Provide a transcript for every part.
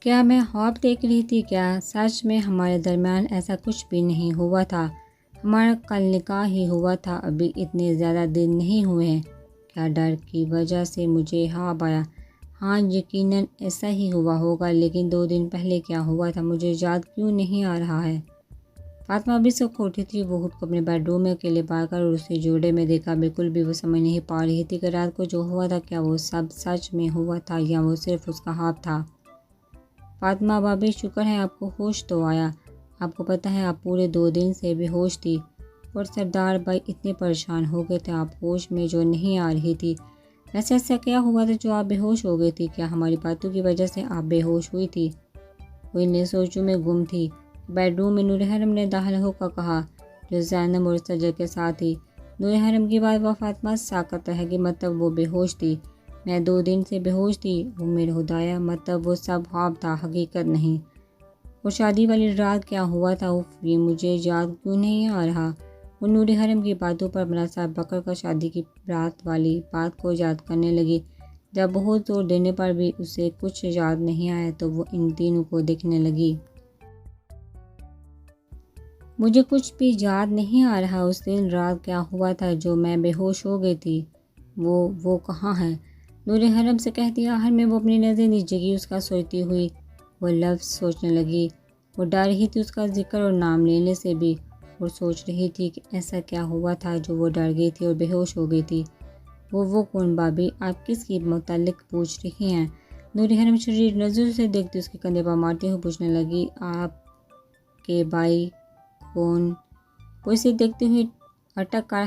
क्या मैं ख्वाब देख रही थी? क्या सच में हमारे दरमियान ऐसा कुछ भी नहीं हुआ था? हमारा कल निकाह ही हुआ था, अभी इतने ज़्यादा दिन नहीं हुए हैं। क्या डर की वजह से मुझे ख्वाब आया? हाँ, यकीनन ऐसा ही हुआ होगा, लेकिन 2 दिन पहले क्या हुआ था मुझे याद क्यों नहीं आ रहा है। फातिमा अभी से उठी थी। वो खुद को अपने बेडरूम में अकेले पाकर और उसे जोड़े में देखा। बिल्कुल भी वो समझ नहीं पा रही थी कि रात को जो हुआ था क्या वो सब सच में हुआ था या वो सिर्फ उसका ख्वाब था। फातिमा भाभी, शुक्र है आपको होश तो आया। आपको पता है आप पूरे 2 दिन से बेहोश थी और सरदार भाई इतने परेशान हो गए थे आप होश में जो नहीं आ रही थी। वैसे ऐसा क्या हुआ था जो आप बेहोश हो गई थी? क्या हमारी बातों की वजह से आप बेहोश हुई थी? वो इन सोचों में गुम थी। बेडरूम में नूर हरम ने दाखिल होकर कहा, जो ज़ैनब और सजल के साथ थी। नूर हरम की बात वह फातिमा साकत रहेगी, मतलब वो बेहोश थी। मैं 2 दिन से बेहोश थी। वो मेरे खुदाया, मतलब वो सब ख्वाब था, हकीकत नहीं। और शादी वाली रात क्या हुआ था? उफ, ये मुझे याद क्यों नहीं आ रहा। वो नूर हरम की बातों पर अपना सर पकड़ कर शादी की रात वाली बात को याद करने लगी। जब बहुत जोर देने पर भी उसे कुछ याद नहीं आया तो वो इन तीनों को देखने लगी। मुझे कुछ भी याद नहीं आ रहा। उस दिन रात क्या हुआ था जो मैं बेहोश हो गई थी? वो कहाँ है? नूर हरम से कह दिया। हर में वो अपनी नज़र नीचे की उसका सोचती हुई वो लफ्ज़ सोचने लगी। वो डर रही थी उसका जिक्र और नाम लेने से भी, और सोच रही थी कि ऐसा क्या हुआ था जो वो डर गई थी और बेहोश हो गई थी। वो कौन भाभी? आप किसकी मुतालिक पूछ रही हैं? नूर हरम शरीर नज़र से देखती उसके कंधे पर मारते हुए पूछने लगी, आपके भाई कौन? वो इसे देखते हुए अटक कर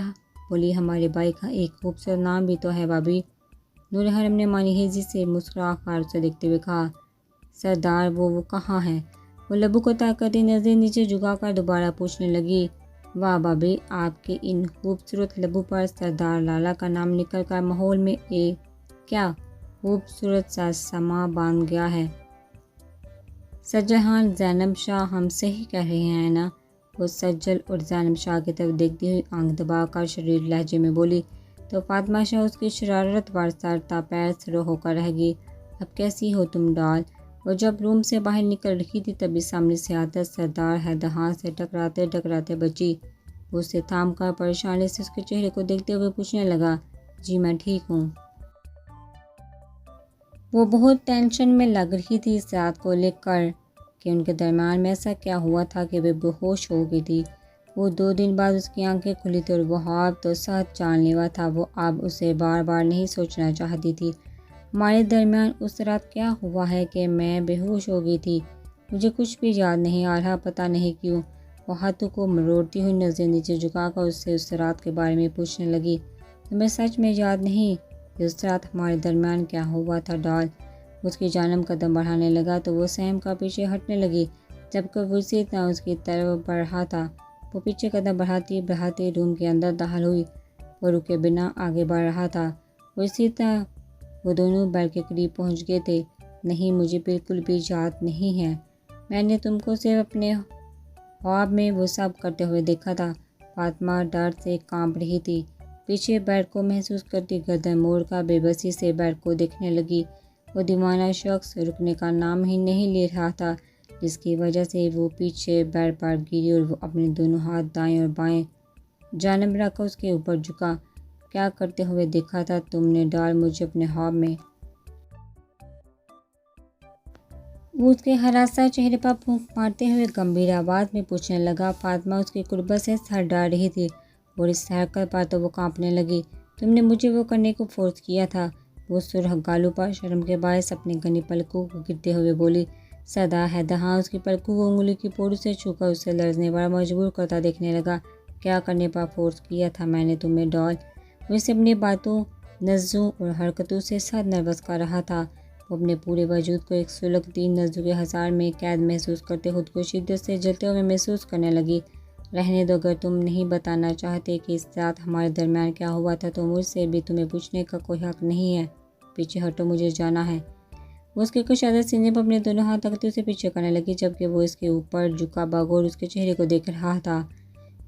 बोली, हमारे भाई का एक खूबसूरत नाम भी तो है भाभी। नूर हरम ने मानी हेजी से मुस्कुरा कर उसे देखते हुए कहा, सरदार वो कहाँ है? वो लबू को ताकती नजर नीचे झुकाकर दोबारा पूछने लगी, वाह भाभी, आपके इन खूबसूरत लबू पर सरदार लाला का नाम निकल कर माहौल में एक क्या खूबसूरत सा समा बांध गया है। सजहान, ज़ैनब शाह हम सही कह रहे हैं ना? वो सज्जल और ज़ैनब शाह की तरफ देखती हुई आंख दबाकर शरीर लहजे में बोली। तो फातिमा शाह उसकी शरारत पर सरता पैर सरो होकर रह गई। अब कैसी हो तुम डाल? वो जब रूम से बाहर निकल रही थी तभी सामने से आदत सरदार हैदहां से टकराते टकराते बची। वो उसे थाम कर परेशानी से उसके चेहरे को देखते हुए पूछने लगा, जी मैं ठीक हूँ। वो बहुत टेंशन में लग रही थी इस रात को लेकर कि उनके दरमियान में ऐसा क्या हुआ था कि वे बेहोश हो गई थी। वो 2 दिन बाद उसकी आंखें खुली थी और वो ख्वाब तो सच जानलेवा था। वो अब उसे बार बार नहीं सोचना चाहती थी। हमारे दरमियान उस रात क्या हुआ है कि मैं बेहोश हो गई थी? मुझे कुछ भी याद नहीं आ रहा, पता नहीं क्यों। वो हाथों को मरोड़ती हुई नजर नीचे झुकाकर उससे उस रात के बारे में पूछने लगी, तुम्हें सच में याद नहीं कि उस रात हमारे दरमियान क्या हुआ था डाल? उसकी जानब कदम बढ़ाने लगा तो वो सहम का पीछे हटने लगी, जबकि वो इसी तरह उसकी तरफ बढ़ रहा था। वो पीछे कदम बढ़ाती बढ़ाती रूम के अंदर दाखिल हुई। वो रुके बिना आगे बढ़ रहा था। वो इसी तरह वो दोनों बेड के करीब पहुंच गए थे। नहीं, मुझे बिल्कुल भी याद नहीं है। मैंने तुमको सिर्फ अपने ख्वाब में वो सब करते हुए देखा था। फातिमा डर से कांप रही थी। पीछे बेड को महसूस करती गर्दन मोड़ कर बेबसी से बेड को देखने लगी। वो दीवाना शख्स रुकने का नाम ही नहीं ले रहा था, जिसकी वजह से वो पीछे बेड पर गिरी और वो अपने दोनों हाथ दाएं और बाएं जानब रखकर उसके ऊपर झुका। क्या करते हुए देखा था तुमने डाल मुझे अपने ख्वाब में? वो उसके हरासा चेहरे पर फूंक मारते हुए गंभीर आवाज़ में पूछने लगा। फातिमा उसकी कुर्बत से सर डाल रही थी और इस हरकत पर तो वो कांपने लगी। तुमने मुझे वो करने को फोर्स किया था। वो सुरख गालों पर शर्म के बायस अपनी घनी पलकों को गिरते हुए बोली। सदा हैदहां उसकी पलकों को उंगली की पोड़ से छूकर उसे लड़ने पर मजबूर करता देखने लगा। क्या करने पर फोर्स किया था मैंने तुम्हें डॉल? वो इसे अपनी बातों, नज़रों और हरकतों से सद नर्वस कर रहा था। वो अपने पूरे वजूद को एक सुलगती नज़रों के हज़ार में कैद महसूस करते खुद को शिद्दत से जलते हुए महसूस करने लगी। रहने दो, अगर तुम नहीं बताना चाहते कि इस रात हमारे दरमियान क्या हुआ था तो मुझसे भी तुम्हें पूछने का कोई हक नहीं है। पीछे हटो, मुझे जाना है। वो उसके कुछ आदत सीने पर अपने दोनों हाथ रखते उसे पीछे करने लगी, जबकि वो इसके ऊपर झुका बगौर उसके चेहरे को देख रहा था।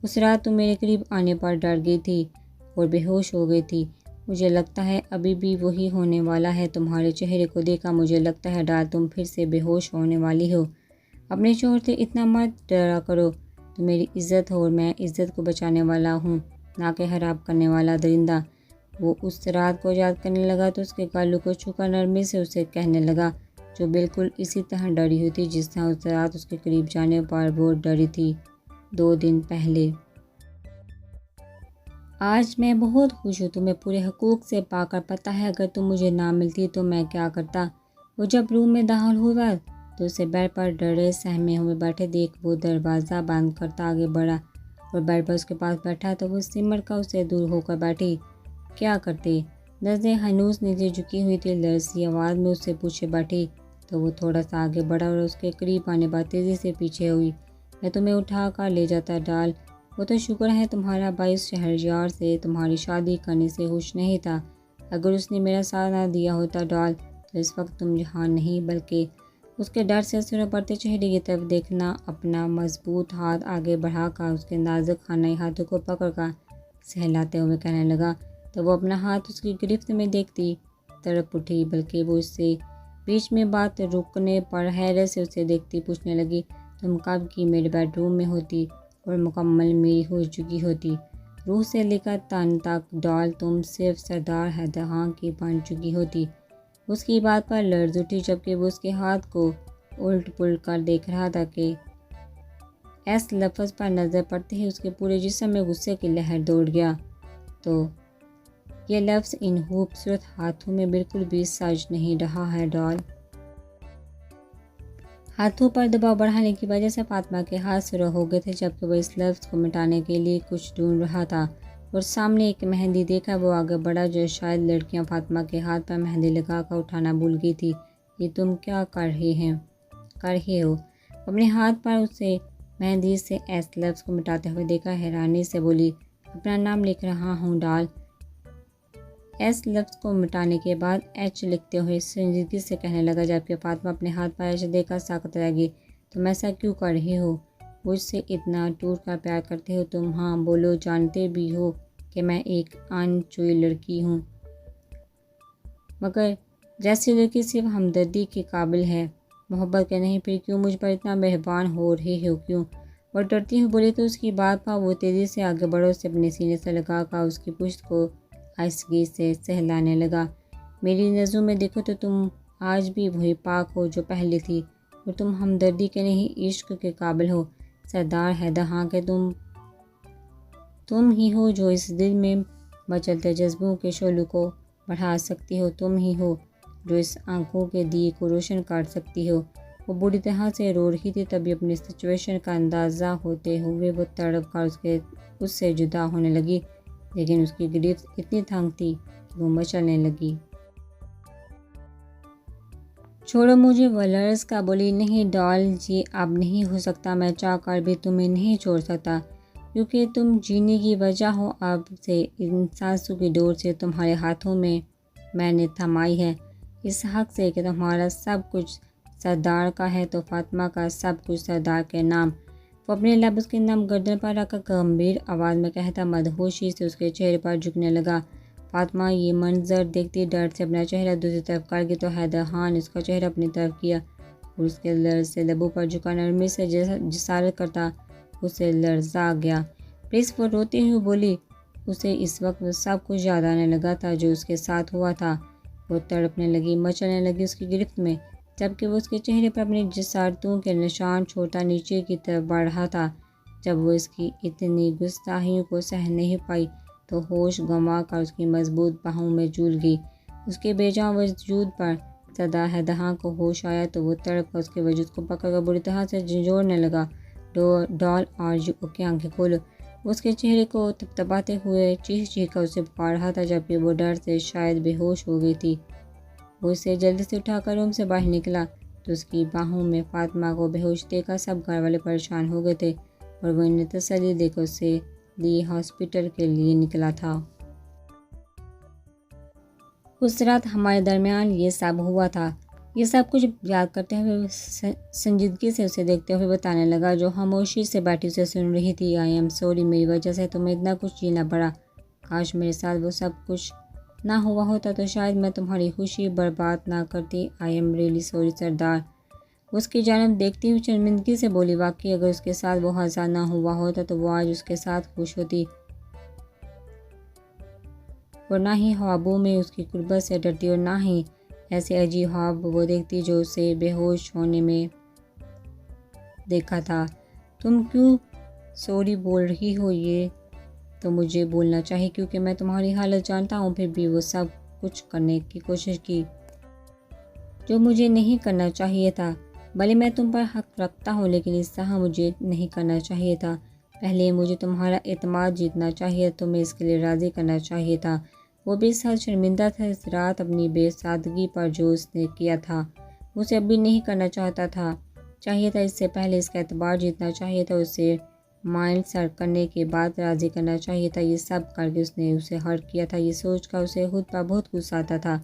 उस रात तुम मेरे करीब आने पर डर गई थी और बेहोश हो गई थी। मुझे लगता है अभी भी वही होने वाला है। तुम्हारे चेहरे को देखा मुझे लगता है डाल तुम फिर से बेहोश होने वाली हो। अपने शोहर से इतना मत डरा करो। तो मेरी इज़्ज़त हो और मैं इज़्ज़त को बचाने वाला हूँ, ना कि खराब करने वाला दरिंदा। वो उस रात को याद करने लगा तो उसके गालों को छूकर नरमी से उसे कहने लगा, जो बिल्कुल इसी तरह डरी हुई थी जिस तरह उस रात उसके करीब जाने पर वो डरी थी 2 दिन पहले। आज मैं बहुत खुश हूँ, तुम्हें पूरे हकूक़ से पाकर। पता है अगर तुम मुझे ना मिलती तो मैं क्या करता। वो जब रूम में दाखिल हुआ तो उसे बेड पर डरे सहमे हुए बैठे देख वो दरवाज़ा बंद करता आगे बढ़ा और बेड पर उसके पास बैठा तो वो सिमर का उससे दूर होकर बैठी। क्या करते? नज़रें हनूस नीचे झुकी हुई थी। लरसी आवाज़ में उससे पूछे बैठी तो वो थोड़ा सा आगे बढ़ा और उसके करीब आने बाद तेज़ी से पीछे हुई। मैं तुम्हें उठा कर ले जाता डाल। वो तो शुक्र है तुम्हारा भाई शहरयार से तुम्हारी शादी करने से खुश नहीं था। अगर उसने मेरा साथ ना दिया होता डाल तो इस वक्त तुम यहाँ नहीं। बल्कि उसके डर से सिरों पड़ते चेहरे की तरफ देखना, अपना मजबूत हाथ आगे बढ़ाकर उसके नाजुक खानाई हाथों को पकड़कर सहलाते हुए कहने लगा। तो वो अपना हाथ उसकी गिरफ्त में देखती तड़प उठी। बल्कि वो उससे बीच में बात रुकने पर हैरत से उसे देखती पूछने लगी, तुम कब की मेरे बेडरूम में होती और मुकम्मल मेरी हो चुकी होती। रूह से लेकर तन तक डाल तुम सिर्फ सरदार हैदर खान की बन चुकी होती। उसकी बात पर लर्ज उठी जबकि वो उसके हाथ को उल्ट पुल्ट कर देख रहा था कि इस लफ्ज़ पर नज़र पड़ते ही उसके पूरे जिस्म में गुस्से की लहर दौड़ गया। तो ये लफ्ज़ इन खूबसूरत हाथों में बिल्कुल भी सज नहीं रहा है डाल। हाथों पर दबाव बढ़ाने की वजह से फातिमा के हाथ सुरख हो गए थे जबकि वो इस लफ्ज़ को मिटाने के लिए कुछ ढूंढ रहा था और सामने एक मेहंदी देखा वो आगे बढ़ा जो शायद लड़कियां फातिमा के हाथ पर मेहंदी लगाकर उठाना भूल गई थी। ये तुम क्या कर रहे हो? अपने हाथ पर उसे मेहंदी से एस लफ्ज़ को मिटाते हुए देखा। हैरानी से बोली, अपना नाम लिख रहा हूँ डाल। एस लफ्ज़ को मिटाने के बाद एच लिखते हुए संजीदगी से कहने लगा जबकि फातिमा अपने हाथ पर एच देकर साकत रह गई। तुम ऐसा क्यों कर रहे हो? मुझसे इतना टूट कर प्यार करते हो तुम? हाँ बोलो, जानते भी हो कि मैं एक अनछुई लड़की हूँ, मगर जैसी लड़की सिर्फ हमदर्दी के काबिल है, मोहब्बत के नहीं। फिर क्यों मुझ पर इतना मेहरबान हो रहे हो? क्यों? और डरती हुई बोली तो उसकी बात पर वो तेज़ी से आगे बढ़ो से अपने सीने से लगा कर उसकी पुश्त को आहिस्तगी से सहलाने लगा। मेरी नज़रों में देखो तो तुम आज भी वही पाक हो जो पहले थी और तुम हमदर्दी के नहीं इश्क के काबिल हो। सरदार हैदर खां के तुम ही हो जो इस दिल में मचलते जज्बों के शोलों को बढ़ा सकती हो। तुम ही हो जो इस आंखों के दिए को रोशन कर सकती हो। वो बुरी तरह से रो रही थी तभी अपनी सिचुएशन का अंदाज़ा होते हुए वो तड़प कर उससे जुदा होने लगी, लेकिन उसकी गिरफ्त इतनी तंग थी कि वो मचलने लगी। छोड़ो मुझे, वलर्स का बोली। नहीं डाल जी, अब नहीं हो सकता। मैं चाह कर भी तुम्हें नहीं छोड़ सकता क्योंकि तुम जीने की वजह हो। अब से इन सांसों की डोर से तुम्हारे हाथों में मैंने थमाई है, इस हक से कि तुम्हारा सब कुछ सरदार का है तो फातिमा का सब कुछ सरदार के नाम। वो अपने लब उसके नम गर्दन पर रखकर गंभीर आवाज़ में कहता मदहोशी से उसके चेहरे पर झुकने लगा। फातिमा ये मंजर देखती डर से अपना चेहरा दूसरी तरफ कर गई तो हैदर खान ने उसका चेहरा अपनी तरफ किया और उसके लर्ज से लबों पर झुका नरमी से जिसारत करता उसे लर्जा गया। प्लीज़, वो रोती हुई बोली। उसे इस वक्त सब कुछ याद आने लगा था जो उसके साथ हुआ था। वो तड़पने लगी, मचलने लगी उसकी गिरफ्त में जबकि वो उसके चेहरे पर अपनी जिसारतों के निशान छोटा नीचे की तरफ बढ़ रहा था। जब वो इसकी इतनी गुस्ताखियों को सह नहीं पाई तो होश गंवा कर उसकी मजबूत बाहों में झूल गई। उसके बेजान वजूद पर सरदार हैदर खां को होश आया तो वो तड़प कर उसके वजूद को पकड़कर बुरी तरह से झंझोड़ने लगा। Doll are you okay? आंखें खोलो। उसके चेहरे को तपतपाते हुए चीख कर उसे पुकार रहा था जबकि वो डर से शायद बेहोश हो गई थी। वो उसे जल्दी से उठाकर रूम से बाहर निकला तो उसकी बाहों में फातिमा को बेहोश देखकर सब घर वाले परेशान हो गए थे और वो इन्हें तसल्ली देकर उसे लिए हॉस्पिटल के लिए निकला था। उस रात हमारे दरमियान ये सब हुआ था। ये सब कुछ याद करते हुए संजीदगी से उसे देखते हुए बताने लगा जो खामोशी से बैठी उसे सुन रही थी। आई एम सॉरी, मेरी वजह से तुम्हें इतना कुछ जीना पड़ा। काश मेरे साथ वो सब कुछ ना हुआ होता तो शायद मैं तुम्हारी खुशी बर्बाद ना करती। आई एम रियली सॉरी सरदार। उसकी जानब देखती हुई शर्मिंदगी से बोली, वाकई अगर उसके साथ वो हादसा ना हुआ होता तो वो आज उसके साथ खुश होती और ना ही ख्वाबों में उसकी कुर्बत से डरती और ना ही ऐसे अजीब ख्वाब वो देखती जो उसे बेहोश होने में देखा था। तुम क्यों सॉरी बोल रही हो? ये तो मुझे बोलना चाहिए क्योंकि मैं तुम्हारी हालत जानता हूँ। फिर भी वो सब कुछ करने की कोशिश की जो मुझे नहीं करना चाहिए था। भले मैं तुम पर हक रखता हूँ लेकिन इस तरह मुझे नहीं करना चाहिए था। पहले मुझे तुम्हारा एतमाद जीतना चाहिए, तुम्हें इसके लिए राज़ी करना चाहिए था। वो बेहद शर्मिंदा था इस रात अपनी बेसादगी पर जो उसने किया था। उसे अभी नहीं करना चाहता था, चाहिए था इससे पहले इसका एतबार जीतना चाहिए था, उसे माइंड सेट करने के बाद राज़ी करना चाहिए था। ये सब करके उसने उसे हर्ट किया था। ये सोच कर उसे खुद पर बहुत गुस्सा आता था।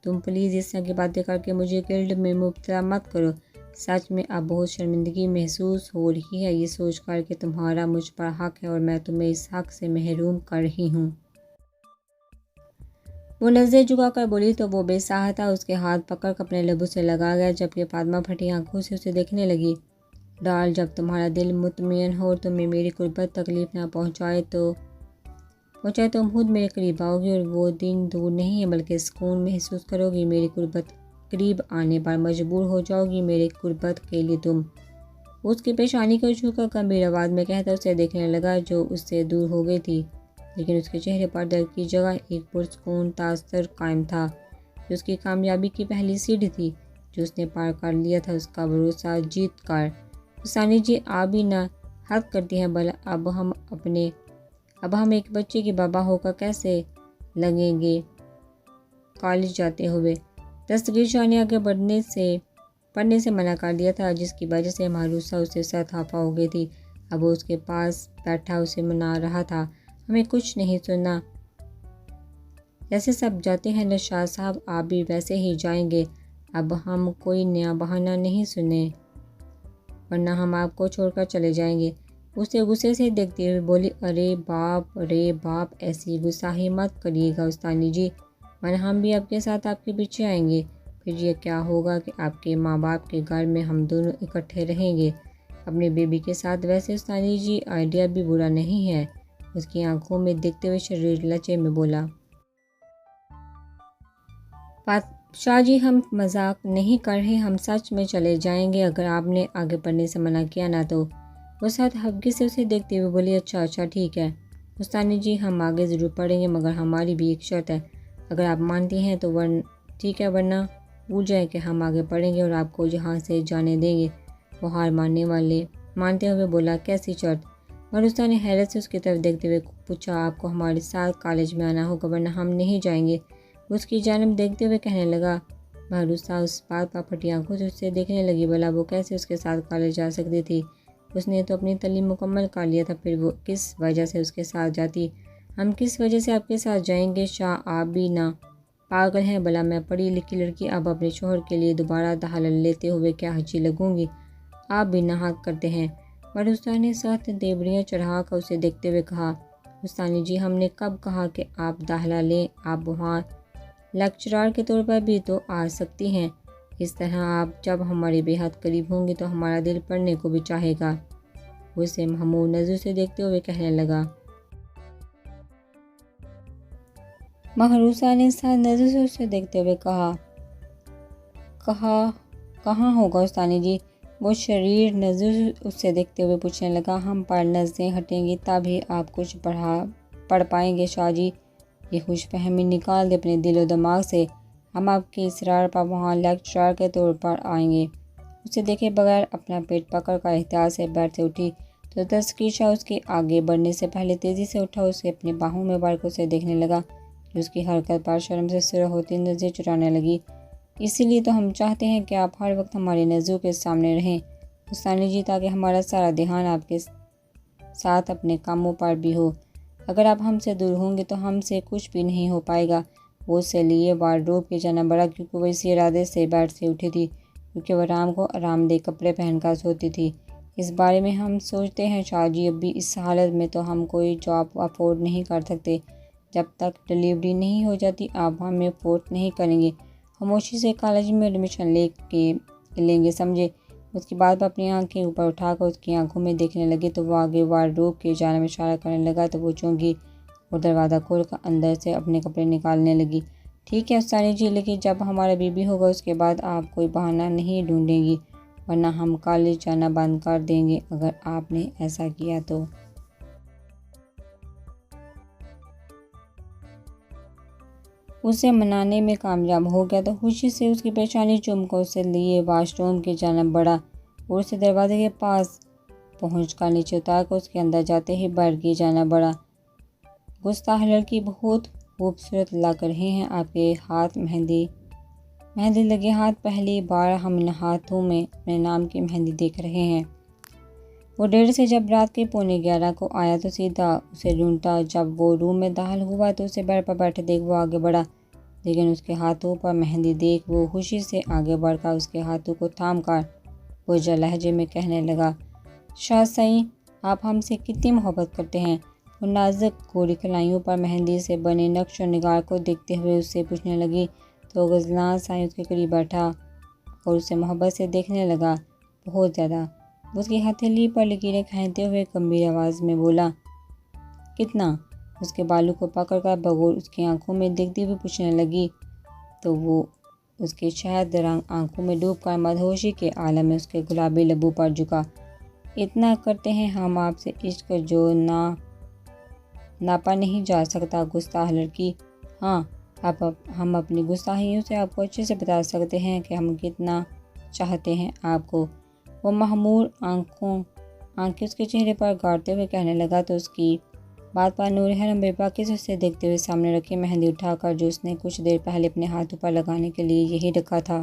तुम प्लीज़ इस तरह की बातें करके मुझे गिल्ट में मुब्तला मत करो। सच में अब बहुत शर्मिंदगी महसूस हो रही है ये सोच कर कि तुम्हारा मुझ पर हक है और मैं तुम्हें इस हक से महरूम कर रही हूँ। वो नज़र झुकाकर बोली तो वो बेसहारा उसके हाथ पकड़ कर अपने लबों से लगा गया, जबकि फातिमा फटी आंखों से उसे देखने लगी। डाल, जब तुम्हारा दिल मुतमईन हो और तुम्हें मेरी कुर्बत तकलीफ़ ना पहुँचाए तो खुद मेरे करीब आओगी और वो दिन दूर नहीं है बल्कि सुकून महसूस करोगी। मेरी कुर्बत करीब आने पर मजबूर हो जाओगी मेरी कुर्बत के लिए तुम। उसकी पेशानी को छूकर गंभीर आवाज़ में कहता उसे देखने लगा जो उससे दूर हो गई थी, लेकिन उसके चेहरे पर दर्द की जगह एक पुरसुकून तासर कायम था जो उसकी कामयाबी की पहली सीढ़ी थी जो उसने पार कर लिया था उसका भरोसा जीत कर। हुसैनी जी, आप भी ना हद करती हैं। भला अब हम एक बच्चे के बाबा होकर कैसे लगेंगे कॉलेज जाते हुए। दस्तगीर शाह ने आगे पढ़ने से मना कर दिया था जिसकी वजह से मारूसा उससे सरहाफा हो गई थी। अब वो उसके पास बैठा उसे मना रहा था, हमें कुछ नहीं सुनना, जैसे सब जाते हैं नशाद साहब आप भी वैसे ही जाएंगे। अब हम कोई नया बहाना नहीं सुने वरना हम आपको छोड़कर चले जाएंगे। उसे गुस्से से देखते हुए बोली, अरे बाप, ऐसी गुस्साही मत करिएगा उस्तानी जी, वरना हम भी आपके साथ आपके पीछे आएंगे। फिर ये क्या होगा कि आपके माँ बाप के घर में हम दोनों इकट्ठे रहेंगे अपनी बेबी के साथ। वैसे उस्तानी जी आइडिया भी बुरा नहीं है। उसकी आंखों में देखते हुए शरीर लचे में बोला, शाह जी हम मजाक नहीं कर रहे, हम सच में चले जाएंगे अगर आपने आगे बढ़ने से मना किया ना तो। वो साथ हल्की से उसे देखते हुए बोली, अच्छा ठीक है उस्तानी जी, हम आगे ज़रूर पढ़ेंगे मगर हमारी भी एक शर्त है। अगर आप मानती हैं तो ठीक है, वरना भूल जाए कि हम आगे पढ़ेंगे और आपको यहाँ से जाने देंगे। वो हार मानते हुए बोला, कैसी शर्त? मरुस्ता ने हैरत से उसकी तरफ देखते हुए पूछा, आपको हमारे साथ कॉलेज में आना होगा वरना हम नहीं जाएंगे। उसकी जानब देखते हुए कहने लगा। मरुस्ता उस बात पर फटी आंखों से उससे देखने लगी, भला वो कैसे उसके साथ कॉलेज जा सकती थी? उसने तो अपनी तालीम मुकम्मल कर लिया था, फिर वो किस वजह से उसके साथ जाती? हम किस वजह से आपके साथ जाएंगे? शाह आप भी ना पागल हैं? भला मैं पढ़ी लिखी लड़की अब अपने शोहर के लिए दोबारा दहाल लेते हुए क्या अच्छी लगूंगी? आप भी नाहक करते हैं। मरुस्ता ने साथ देवड़ियाँ चढ़ा कर उसे देखते हुए कहा, उस्तानी जी हमने कब कहा कि आप दाखिला लें? आप वहाँ लेक्चरार के तौर पर भी तो आ सकती हैं। इस तरह आप जब हमारे बेहद करीब होंगे तो हमारा दिल पढ़ने को भी चाहेगा। वो उसे महमूद नज़र से देखते हुए कहने लगा। महरूसा ने साथ नज़र से उसे देखते हुए कहा, कहाँ होगा उस्तानी जी? वो शरीर नज़र उससे देखते हुए पूछने लगा, हम पर नज़रें हटेंगी तभी आप कुछ पढ़ पाएंगे। शाह जी ये खुशफहमी निकाल दे अपने दिलो दिमाग से, हम आपके इसरार पर वहाँ लेक्चरार के तौर पर आएंगे। उसे देखे बगैर अपना पेट पकड़ कर एहतियात से बैठ से उठी तो दस्तगीर शाह उसके आगे बढ़ने से पहले तेज़ी से उठा उसे अपनी बाहों में भर कर उसे देखने लगा जो उसकी हरकत पर शर्म से सिर होती नज़र चुराने लगी। इसीलिए तो हम चाहते हैं कि आप हर वक्त हमारी नज़रों के सामने रहें उस्तानी जी, ताकि हमारा सारा ध्यान आपके साथ अपने कामों पर भी हो। अगर आप हमसे दूर होंगे तो हमसे कुछ भी नहीं हो पाएगा। वो उससे लिए वार्डरोब के जाना बढ़ा क्योंकि वह इसी इरादे से बेड से उठी थी क्योंकि वह राम को आरामदेह कपड़े पहनकर सोती थी। इस बारे में हम सोचते हैं शाह जी, अभी इस हालत में तो हम कोई जॉब अफोर्ड नहीं कर सकते। जब तक डिलीवरी नहीं हो जाती आप हमें फोर्स नहीं करेंगे, खामोशी से कॉलेज में एडमिशन लेंगे, समझे। उसकी बात पर अपनी आंखें ऊपर उठाकर उसकी आंखों में देखने लगे तो वो आगे वार्डरोब के जाने में इशारा करने लगा तो वो चौंकी और दरवाज़ा खोलकर अंदर से अपने कपड़े निकालने लगी। ठीक है उस्तानी जी, लेकिन जब हमारा बेबी होगा उसके बाद आप कोई बहाना नहीं ढूंढेंगी, वरना हम कॉलेज जाना बंद कर देंगे अगर आपने ऐसा किया तो। उसे मनाने में कामयाब हो गया तो खुशी से उसकी परेशानी चूमकर उसे लिए वाशरूम के जाना बढ़ा और उसे दरवाजे के पास पहुंचकर नीचे उतार कर उसके अंदर जाते ही बैठ के जाना बढ़ा। गुस्ताख लड़की बहुत खूबसूरत लग रहे हैं, आपके हाथ मेहंदी लगे हाथ, पहली बार हम इन हाथों में अपने नाम की मेहंदी देख रहे हैं। वो देर से जब रात के 11:15 को आया तो सीधा उसे ढूंढता। जब वो रूम में दाखिल हुआ तो उसे बेड पर बैठे देख वो आगे बढ़ा, लेकिन उसके हाथों पर मेहंदी देख वो खुशी से आगे बढ़कर उसके हाथों को थाम कर बोझा लहजे में कहने लगा, शाह सई आप हमसे कितनी मोहब्बत करते हैं। वो नाजुक गोरी कलाइयों पर मेहंदी से बने नक्श और निगार को देखते हुए उससे पूछने लगी तो गजलान साई उसके करीब बैठा और उसे मोहब्बत से देखने लगा, बहुत ज़्यादा। उसकी हथेली पर लकीरें खींचते हुए गंभीर आवाज़ में बोला, कितना। उसके बालों को पकड़कर बगौर उसकी आंखों में देखती हुए पूछने लगी तो वो उसके शहद रंग आंखों में डूबकर मदहोशी के आलम में उसके गुलाबी लबों पर झुका। इतना करते हैं हम आपसे इश्क जो नापा नहीं जा सकता गुस्ताख लड़की। हाँ, हम अपनी गुस्ताखियों से आपको अच्छे से बता सकते हैं कि हम कितना चाहते हैं आपको। वो महमूर आंखें उसके चेहरे पर गाड़ते हुए कहने लगा तो उसकी बात पर नूर हरम बेबाकी से उसे देखते हुए सामने रखी मेहंदी उठाकर जो उसने कुछ देर पहले अपने हाथों पर लगाने के लिए यही रखा था।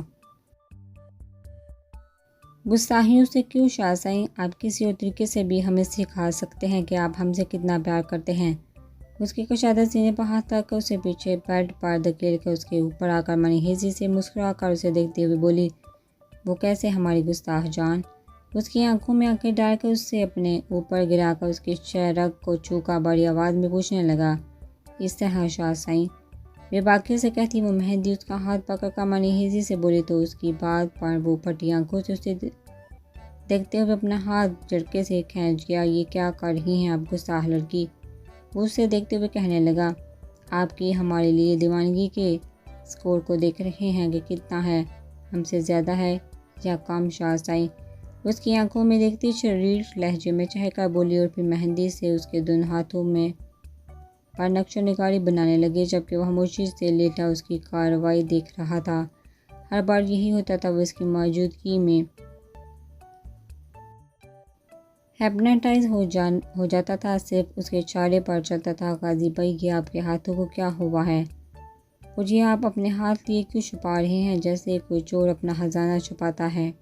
गुस्ताखियों से क्यों शाह साईं, आप किसी और तरीके से भी हमें सिखा सकते हैं कि आप हमसे कितना प्यार करते हैं। उसकी कुशादा सीने पर हाथ रखकर उसे पीछे बेड पर धकेल कर उसके ऊपर आकर मनीहेजी से मुस्कुरा कर उसे देखते हुए बोली, वो कैसे हमारी गुस्ताख जान। उसकी आंखों में आंखें डालकर उससे अपने ऊपर गिराकर उसकी शहरग को छूकर बड़ी आवाज़ में पूछने लगा, इस तरह शाह साईं। बेबाकी से कहती वो मेहंदी उसका हाथ पकड़कर मनीहेजी से बोली तो उसकी बात पर वो फटी आंखों से उसे देखते हुए अपना हाथ झटके से खींच गया। ये क्या कर रही हैं आप गुस्ताख लड़की। वो उससे देखते हुए कहने लगा, आपकी हमारे लिए दीवानगी के स्कोर को देख रहे हैं कि कितना है, हमसे ज़्यादा है या कम शाह साईं। उसकी आंखों में देखती शरीर लहजे में चहका बोली और फिर मेहंदी से उसके दोनों हाथों में पर नक्शो निगारी बनाने लगे जबकि वह खामोशी से लेटा उसकी कार्रवाई देख रहा था। हर बार यही होता था, वो इसकी मौजूदगी में हिप्नोटाइज हो जाता था, सिर्फ उसके इशारे पर चलता था। गाजी भाई ये आपके हाथों को क्या हुआ है, मुझे आप अपने हाथ लिए क्यों छुपा रहे हैं जैसे कोई चोर अपना खजाना छुपाता है।